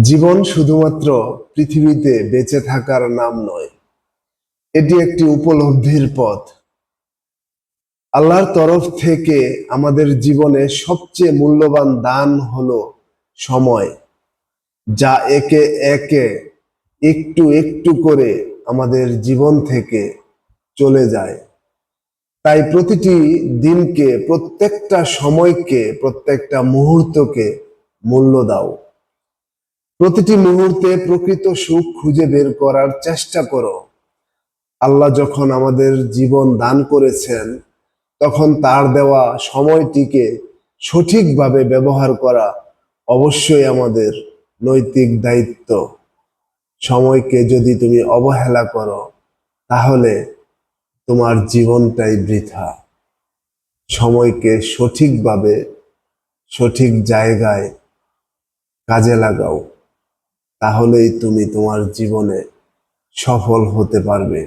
জীবন শুধুমাত্র পৃথিবীতে বেঁচে থাকার নাম নয়, এটি একটি উপলব্ধির পথ। আল্লাহর তরফ থেকে আমাদের জীবনে সবচেয়ে মূল্যবান দান হলো সময়, যা একে একে একটু একটু করে আমাদের জীবন থেকে চলে যায়। তাই প্রতিটি দিনকে, প্রত্যেকটা সময়কে, প্রত্যেকটা মুহূর্তকে মূল্য দাও। প্রতিটি মুহূর্তে প্রকৃত সুখ খুঁজে বের করার চেষ্টা করো। আল্লাহ যখন আমাদের জীবন দান করেছেন, তখন তার দেওয়া সময়টিকে সঠিকভাবে ব্যবহার করা অবশ্যই আমাদের নৈতিক দায়িত্ব। সময়কে যদি তুমি অবহেলা করো, তাহলে তোমার জীবনটাই বৃথা। সময়কে সঠিকভাবে, সঠিক জায়গায় কাজে লাগাও, তাহলেই তুমি তোমার জীবনে সফল হতে পারবে।